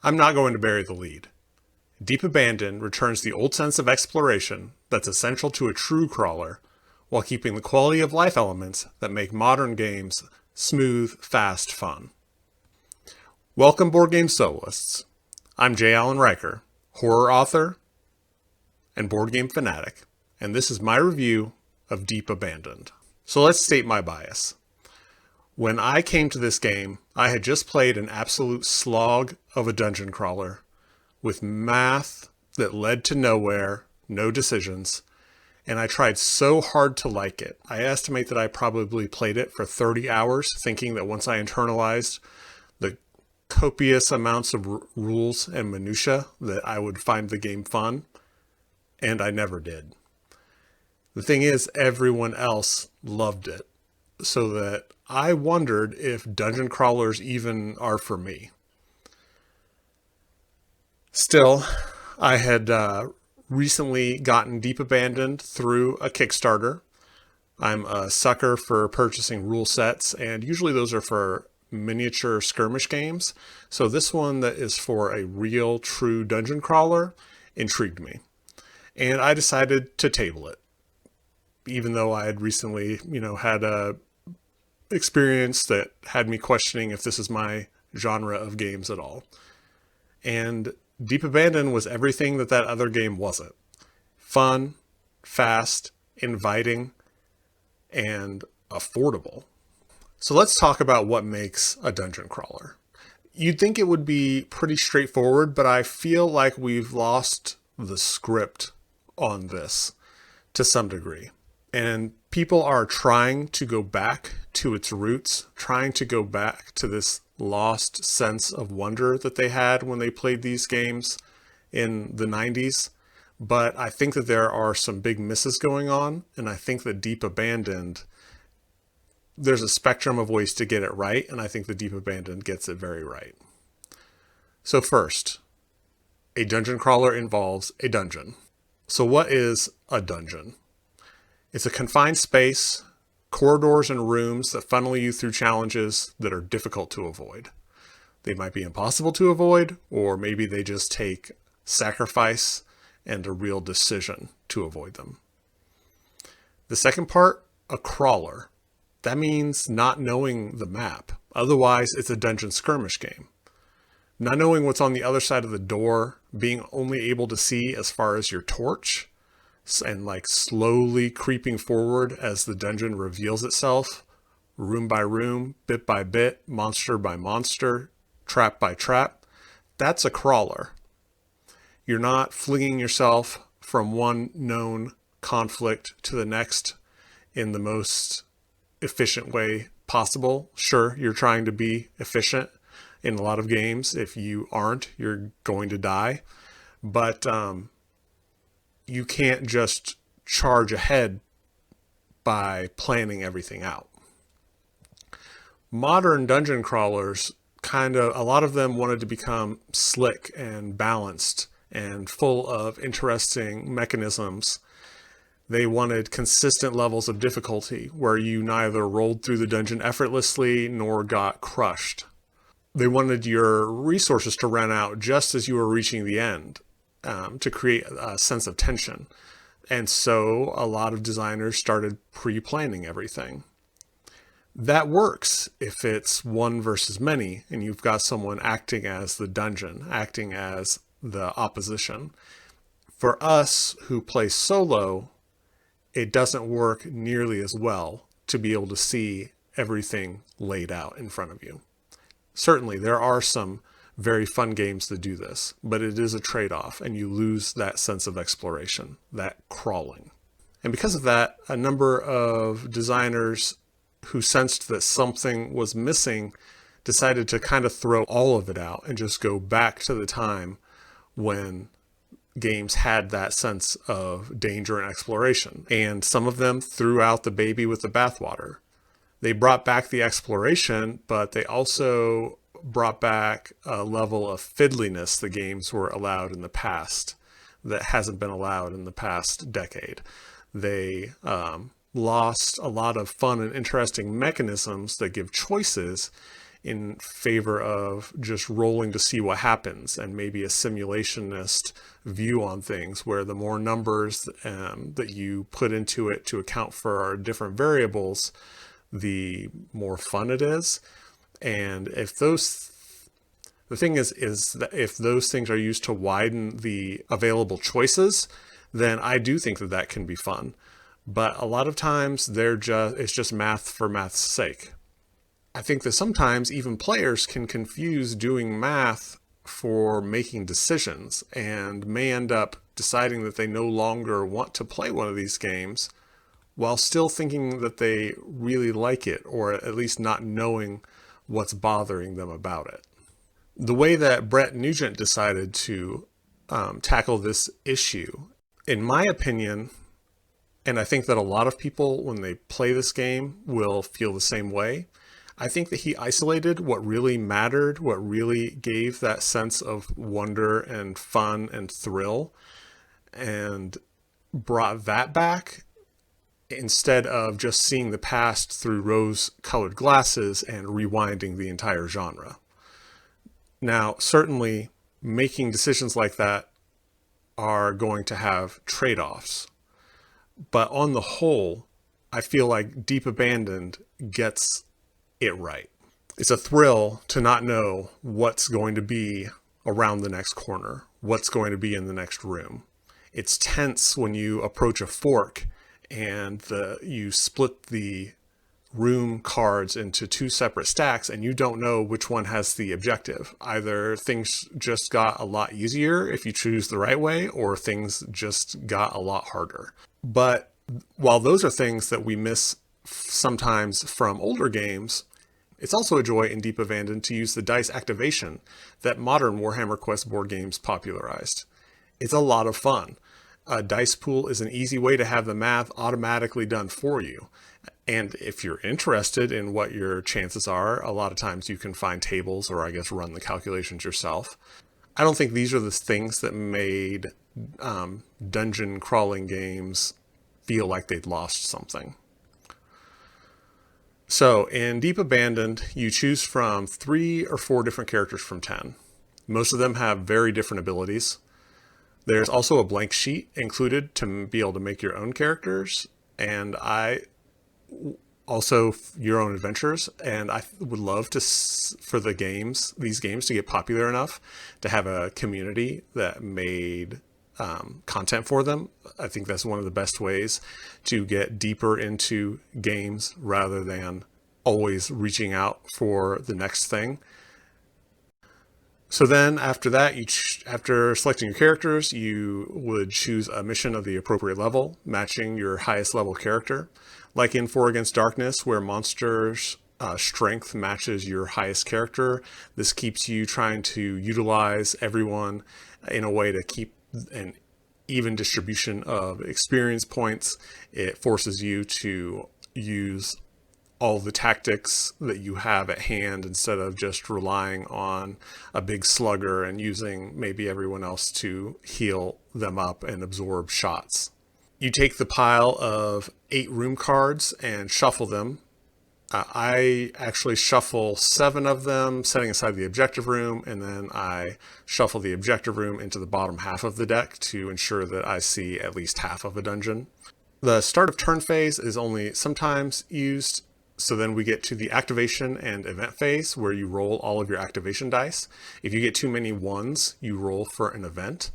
I'm not going to bury the lead. Deep Abandon returns the old sense of exploration that's essential to a true crawler, while keeping the quality of life elements that make modern games smooth, fast fun. Welcome, board game soloists. I'm J. Allen Riker, horror author and board game fanatic, and this is my review of Deep Abandoned. So let's state my bias. When I came to this game, I had just played an absolute slog of a dungeon crawler with math that led to nowhere, no decisions, and I tried so hard to like it. I estimate that I probably played it for 30 hours, thinking that once I internalized the copious amounts of rules and minutia that I would find the game fun, and I never did. The thing is, everyone else loved it, so that I wondered if dungeon crawlers even are for me. Still, I had recently gotten Deep Abandoned through a Kickstarter. I'm a sucker for purchasing rule sets, and usually those are for miniature skirmish games. So this one that is for a real, true dungeon crawler intrigued me. And I decided to table it, even though I had recently, had a experience that had me questioning if this is my genre of games at all. And Deep Abandon was everything that other game wasn't. Fun, fast, inviting, and affordable. So let's talk about what makes a dungeon crawler. You'd think it would be pretty straightforward, but I feel like we've lost the script on this to some degree. And people are trying to go back to its roots, trying to go back to this lost sense of wonder that they had when they played these games in the 90s. But I think that there are some big misses going on, and I think that Deep Abandoned, there's a spectrum of ways to get it right, and I think the Deep Abandoned gets it very right. So first, a dungeon crawler involves a dungeon. So what is a dungeon? It's a confined space, corridors and rooms that funnel you through challenges that are difficult to avoid. They might be impossible to avoid, or maybe they just take sacrifice and a real decision to avoid them. The second part, a crawler. That means not knowing the map. Otherwise, it's a dungeon skirmish game. Not knowing what's on the other side of the door, being only able to see as far as your torch, and slowly creeping forward as the dungeon reveals itself, room by room, bit by bit, monster by monster, trap by trap. That's a crawler. You're not flinging yourself from one known conflict to the next in the most efficient way possible. Sure, you're trying to be efficient in a lot of games. If you aren't, you're going to die. But you can't just charge ahead by planning everything out. Modern dungeon crawlers, a lot of them wanted to become slick and balanced and full of interesting mechanisms. They wanted consistent levels of difficulty where you neither rolled through the dungeon effortlessly nor got crushed. They wanted your resources to run out just as you were reaching the end, to create a sense of tension. And so a lot of designers started pre-planning everything. That works if it's one versus many and you've got someone acting as the dungeon, acting as the opposition. For us who play solo, it doesn't work nearly as well to be able to see everything laid out in front of you. Certainly, there are some very fun games that do this, but it is a trade-off and you lose that sense of exploration, that crawling. And because of that, a number of designers who sensed that something was missing decided to kind of throw all of it out and just go back to the time when games had that sense of danger and exploration. And some of them threw out the baby with the bathwater. They brought back the exploration, but they also brought back a level of fiddliness the games were allowed in the past that hasn't been allowed in the past decade. They lost a lot of fun and interesting mechanisms that give choices in favor of just rolling to see what happens, and maybe a simulationist view on things where the more numbers that you put into it to account for our different variables, the more fun it is. And the thing is that if those things are used to widen the available choices, then I do think that that can be fun. But a lot of times it's just math for math's sake. I think that sometimes even players can confuse doing math for making decisions and may end up deciding that they no longer want to play one of these games while still thinking that they really like it, or at least not knowing what's bothering them about it. The way that Brett Nugent decided to tackle this issue, in my opinion, and I think that a lot of people when they play this game will feel the same way, I think that he isolated what really mattered, what really gave that sense of wonder and fun and thrill, and brought that back instead of just seeing the past through rose-colored glasses and rewinding the entire genre. Now, certainly, making decisions like that are going to have trade-offs. But on the whole, I feel like Deep Abandoned gets it right. It's a thrill to not know what's going to be around the next corner, what's going to be in the next room. It's tense when you approach a fork and you split the room cards into two separate stacks and you don't know which one has the objective. Either things just got a lot easier if you choose the right way, or things just got a lot harder. But while those are things that we miss sometimes from older games, it's also a joy in Deep Abandoned to use the dice activation that modern Warhammer Quest board games popularized. It's a lot of fun. A dice pool is an easy way to have the math automatically done for you. And if you're interested in what your chances are, a lot of times you can find tables or I guess run the calculations yourself. I don't think these are the things that made dungeon crawling games feel like they'd lost something. So in Deep Abandoned, you choose from 3 or 4 different characters from 10. Most of them have very different abilities. There's also a blank sheet included to be able to make your own characters, and also your own adventures. And I would love for these games to get popular enough to have a community that made content for them. I think that's one of the best ways to get deeper into games rather than always reaching out for the next thing. So then after that, after selecting your characters, you would choose a mission of the appropriate level, matching your highest level character. Like in 4 Against Darkness, where monsters' strength matches your highest character, this keeps you trying to utilize everyone in a way to keep an even distribution of experience points. It forces you to use all the tactics that you have at hand instead of just relying on a big slugger and using maybe everyone else to heal them up and absorb shots. You take the pile of 8 room cards and shuffle them. I actually shuffle 7 of them, setting aside the objective room, and then I shuffle the objective room into the bottom half of the deck to ensure that I see at least half of a dungeon. The start of turn phase is only sometimes used. So then we get to the activation and event phase, where you roll all of your activation dice. If you get too many 1s, you roll for an event.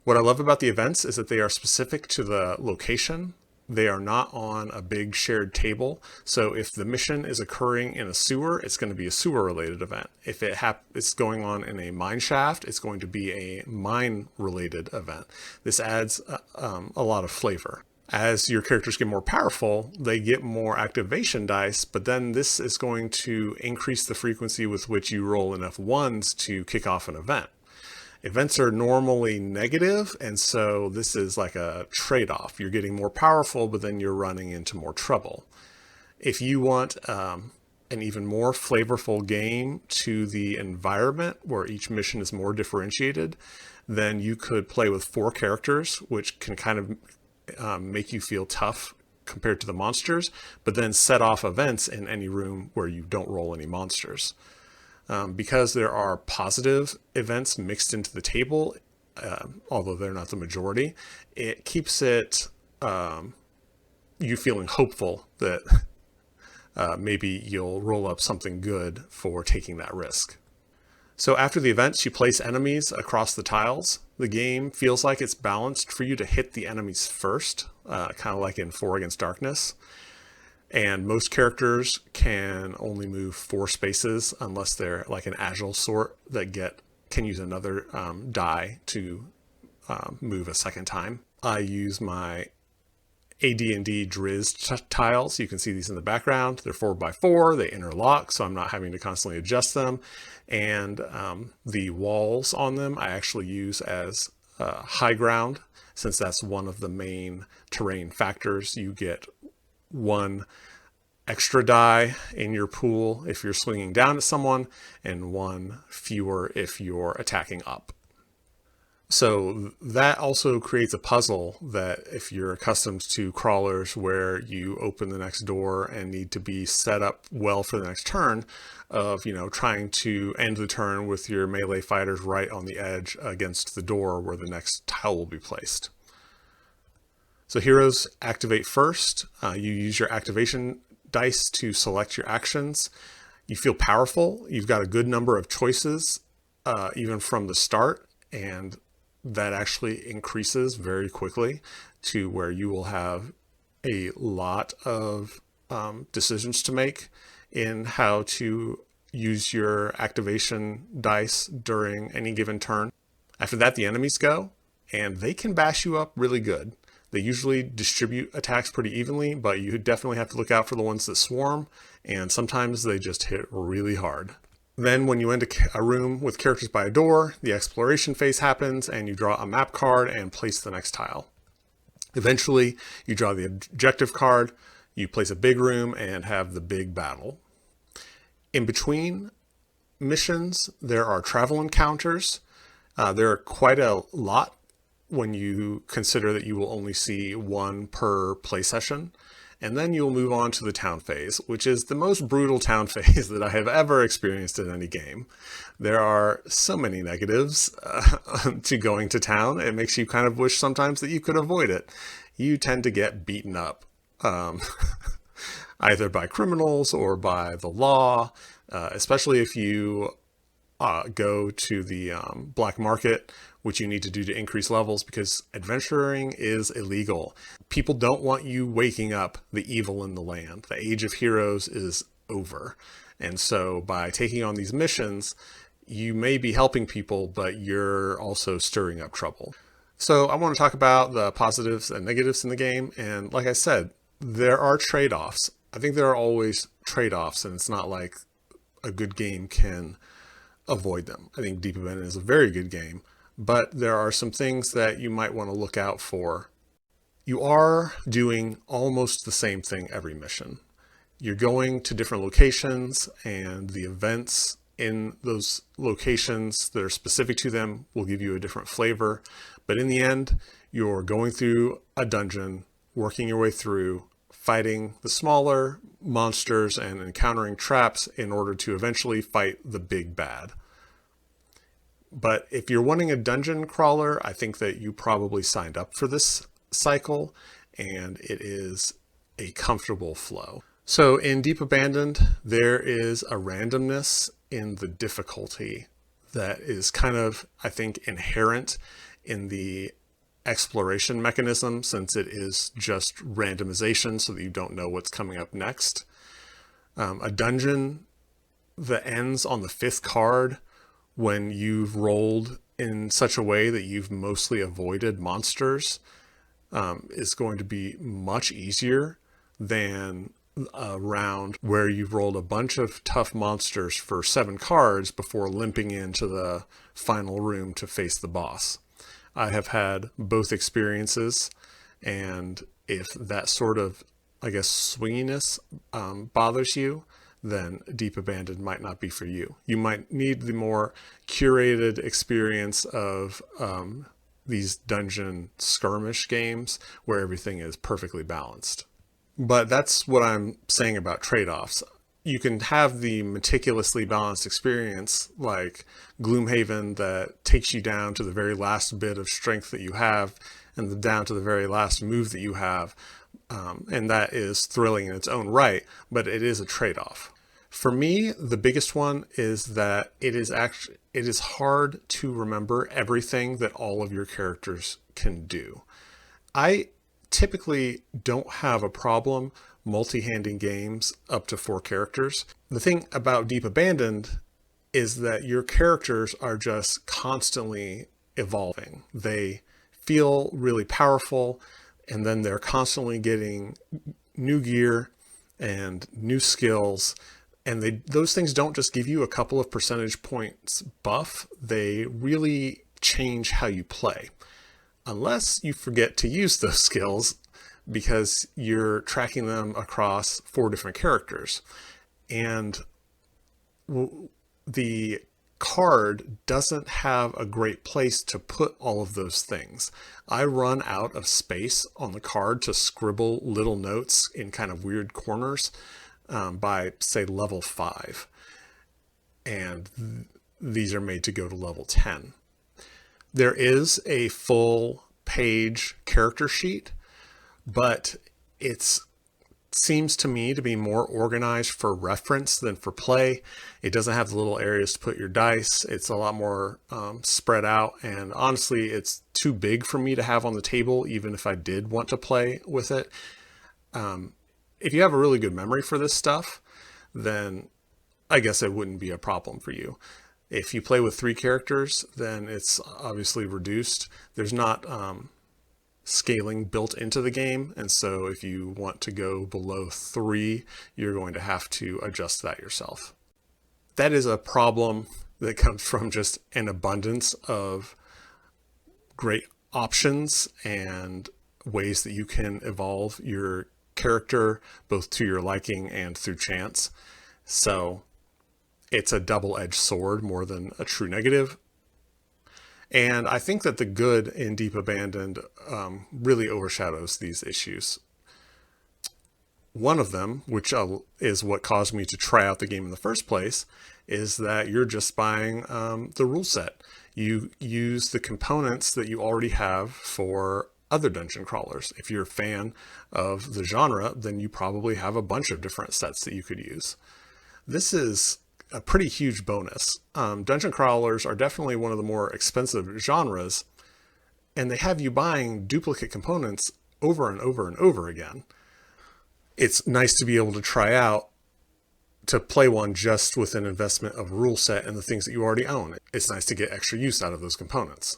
What I love about the events is that they are specific to the location. They are not on a big shared table. So if the mission is occurring in a sewer, it's going to be a sewer-related event. If it's going on in a mine shaft, it's going to be a mine-related event. This adds a lot of flavor. As your characters get more powerful, they get more activation dice, but then this is going to increase the frequency with which you roll enough 1s to kick off an event. Events are normally negative, and so this is like a trade-off. You're getting more powerful, but then you're running into more trouble. If you want an even more flavorful game to the environment, where each mission is more differentiated, then you could play with 4 characters, which can kind of make you feel tough compared to the monsters, but then set off events in any room where you don't roll any monsters. Because there are positive events mixed into the table, although they're not the majority, it keeps it you feeling hopeful that maybe you'll roll up something good for taking that risk. So after the events, you place enemies across the tiles. The game feels like it's balanced for you to hit the enemies first, kind of like in 4 Against Darkness. And most characters can only move 4 spaces unless they're like an agile sort that can use another die to move a second time. I use my AD&D Drizzt tiles. You can see these in the background. They're 4x4. They interlock, so I'm not having to constantly adjust them. And the walls on them I actually use as high ground, since that's one of the main terrain factors. You get 1 extra die in your pool if you're swinging down at someone, and 1 fewer if you're attacking up. So that also creates a puzzle that if you're accustomed to crawlers where you open the next door and need to be set up well for the next turn, of trying to end the turn with your melee fighters right on the edge against the door where the next tile will be placed. So heroes activate first. You use your activation dice to select your actions. You feel powerful. You've got a good number of choices even from the start, and that actually increases very quickly to where you will have a lot of decisions to make in how to use your activation dice during any given turn. After that, the enemies go, and they can bash you up really good. They usually distribute attacks pretty evenly, but you definitely have to look out for the ones that swarm, and sometimes they just hit really hard. Then when you enter a room with characters by a door, the exploration phase happens and you draw a map card and place the next tile. Eventually, you draw the objective card, you place a big room and have the big battle. In between missions, there are travel encounters. There are quite a lot when you consider that you will only see 1 per play session. And then you'll move on to the town phase, which is the most brutal town phase that I have ever experienced in any game. There are so many negatives to going to town. It makes you kind of wish sometimes that you could avoid it. You tend to get beaten up, either by criminals or by the law, especially if you go to the black market, which you need to do to increase levels because adventuring is illegal. People don't want you waking up the evil in the land. The age of heroes is over. And so by taking on these missions, you may be helping people, but you're also stirring up trouble. So I want to talk about the positives and negatives in the game. And like I said, there are trade-offs. I think there are always trade-offs, and it's not like a good game can avoid them. I think Deep Abandon is a very good game, but there are some things that you might want to look out for. You are doing almost the same thing every mission. You're going to different locations, and the events in those locations that are specific to them will give you a different flavor. But in the end, you're going through a dungeon, working your way through, fighting the smaller monsters and encountering traps in order to eventually fight the big bad. But if you're wanting a dungeon crawler, I think that you probably signed up for this cycle, and it is a comfortable flow. So in Deep Abandoned, there is a randomness in the difficulty that is kind of, I think, inherent in the exploration mechanism, since it is just randomization so that you don't know what's coming up next. A dungeon that ends on the 5th card when you've rolled in such a way that you've mostly avoided monsters is going to be much easier than a round where you've rolled a bunch of tough monsters for 7 cards before limping into the final room to face the boss. I have had both experiences, and if that sort of, I guess, swinginess bothers you, then Deep Abandoned might not be for you. You might need the more curated experience of these dungeon skirmish games where everything is perfectly balanced. But that's what I'm saying about trade-offs. you can have the meticulously balanced experience like Gloomhaven that takes you down to the very last bit of strength that you have and down to the very last move that you have. And that is thrilling in its own right, but it is a trade-off. For me, the biggest one is that it is hard to remember everything that all of your characters can do. I typically don't have a problem multi-handing games up to 4 characters. The thing about Deep Abandoned is that your characters are just constantly evolving. They feel really powerful, and then they're constantly getting new gear and new skills. And those things don't just give you a couple of percentage points buff, they really change how you play. Unless you forget to use those skills because you're tracking them across 4 different characters. And the card doesn't have a great place to put all of those things. I run out of space on the card to scribble little notes in kind of weird corners by, say, level 5. And these are made to go to level 10. There is a full page character sheet, but it seems to me to be more organized for reference than for play. It doesn't have the little areas to put your dice. It's a lot more spread out, and honestly, it's too big for me to have on the table, even if I did want to play with it. If you have a really good memory for this stuff, then I guess it wouldn't be a problem for you. If you play with 3 characters, then it's obviously reduced. There's not scaling built into the game, and so if you want to go below 3, you're going to have to adjust that yourself. That is a problem that comes from just an abundance of great options and ways that you can evolve your character both to your liking and through chance. So it's a double-edged sword more than a true negative. And I think that the good in Deep Abandoned really overshadows these issues. One of them, which is what caused me to try out the game in the first place, is that you're just buying the rule set. You use the components that you already have for other dungeon crawlers. If you're a fan of the genre, then you probably have a bunch of different sets that you could use. This is a pretty huge bonus. Dungeon crawlers are definitely one of the more expensive genres, and they have you buying duplicate components over and over and over again. It's nice to be able to try out to play one just with an investment of rule set and the things that you already own. It's nice to get extra use out of those components.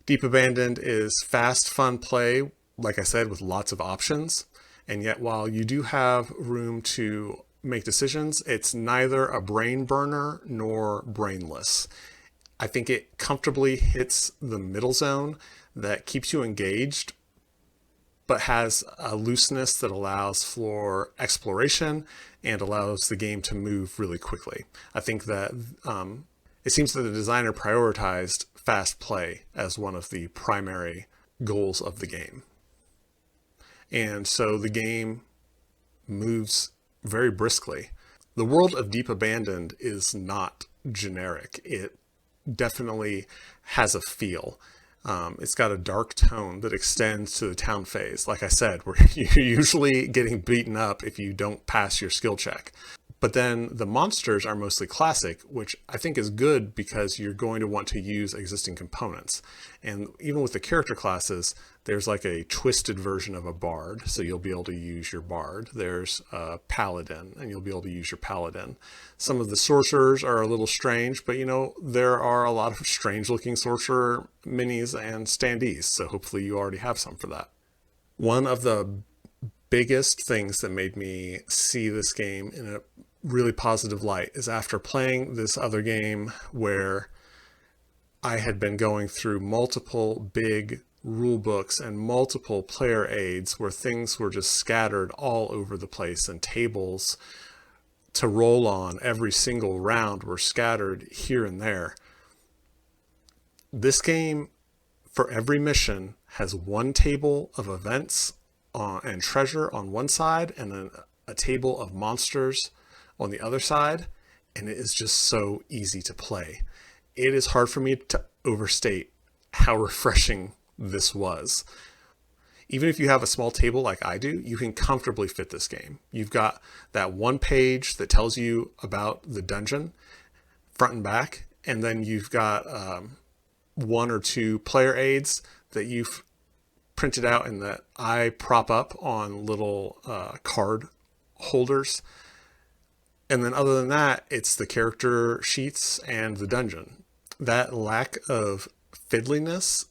Deep Abandoned is fast, fun play, like I said, with lots of options. And yet while you do have room to make decisions, it's neither a brain burner nor brainless. I think it comfortably hits the middle zone that keeps you engaged, but has a looseness that allows for exploration and allows the game to move really quickly. I think that it seems that the designer prioritized fast play as one of the primary goals of the game. And so the game moves very briskly. The world of Deep Abandoned is not generic. It definitely has a feel. It's got a dark tone that extends to the town phase. Like I said, where you're usually getting beaten up if you don't pass your skill check. But then the monsters are mostly classic, which I think is good because you're going to want to use existing components. And even with the character classes, there's like a twisted version of a bard, so you'll be able to use your bard. There's a paladin, and you'll be able to use your paladin. Some of the sorcerers are a little strange, but there are a lot of strange looking sorcerer minis and standees, so hopefully you already have some for that. One of the biggest things that made me see this game in a really positive light is after playing this other game where I had been going through multiple big rule books and multiple player aids where things were just scattered all over the place, and tables to roll on every single round were scattered here and there. This game, for every mission, has one table of events and treasure on one side, and then a table of monsters on the other side, and it is just so easy to play. It is hard for me to overstate how refreshing this was. Even if you have a small table like I do, you can comfortably fit this game. You've got that one page that tells you about the dungeon, front and back, and then you've got one or two player aids that you've printed out and that I prop up on little card holders. And then other than that, it's the character sheets and the dungeon. That lack of fiddliness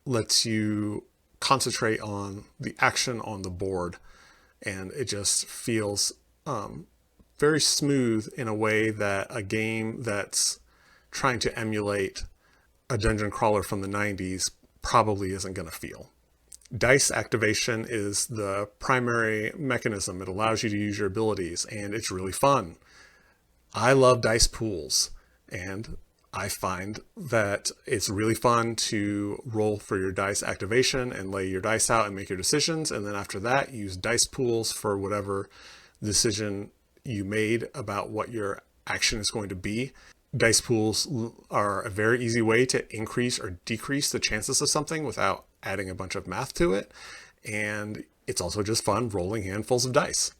lets you concentrate on the action on the board, and it just feels very smooth in a way that a game that's trying to emulate a dungeon crawler from the 90s probably isn't going to feel. Dice activation is the primary mechanism. It allows you to use your abilities, and it's really fun. I love dice pools, and I find that it's really fun to roll for your dice activation and lay your dice out and make your decisions. And then after that, use dice pools for whatever decision you made about what your action is going to be. Dice pools are a very easy way to increase or decrease the chances of something without adding a bunch of math to it. And it's also just fun rolling handfuls of dice.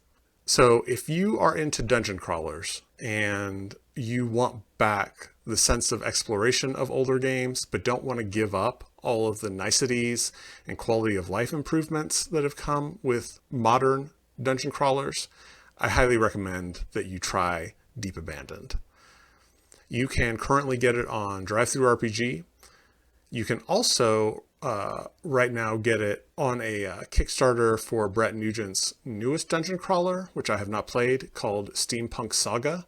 So if you are into dungeon crawlers and you want back the sense of exploration of older games, but don't want to give up all of the niceties and quality of life improvements that have come with modern dungeon crawlers, I highly recommend that you try Deep Abandoned. You can currently get it on DriveThruRPG. You can also right now get it on a Kickstarter for Brett Nugent's newest dungeon crawler, which I have not played, called Steampunk Saga.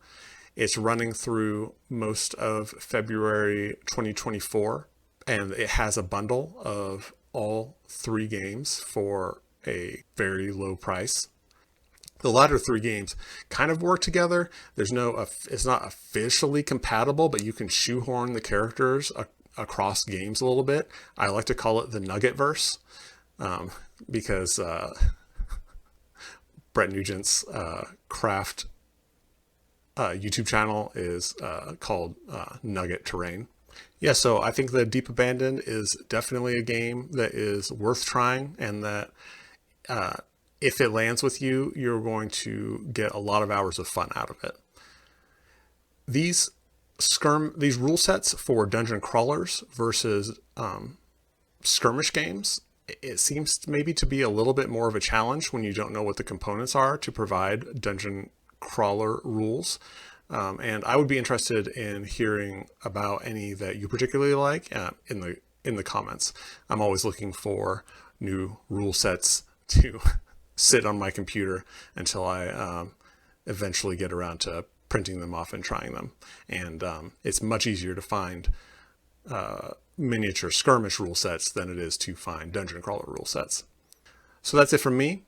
It's running through most of February 2024, and it has a bundle of all 3 games for a very low price. The latter 3 games kind of work together. It's not officially compatible, but you can shoehorn the characters across games a little bit. I like to call it the Nuggetverse, because Brett Nugent's craft YouTube channel is called Nugget Terrain. Yeah, so I think that Deep Abandoned is definitely a game that is worth trying, and that if it lands with you, you're going to get a lot of hours of fun out of it. These rule sets for dungeon crawlers versus skirmish games, it seems maybe to be a little bit more of a challenge when you don't know what the components are to provide dungeon crawler rules. And I would be interested in hearing about any that you particularly like in the comments. I'm always looking for new rule sets to sit on my computer until I eventually get around to printing them off and trying them. And it's much easier to find miniature skirmish rule sets than it is to find dungeon crawler rule sets. So that's it from me.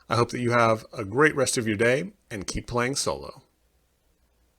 I hope that you have a great rest of your day and keep playing solo.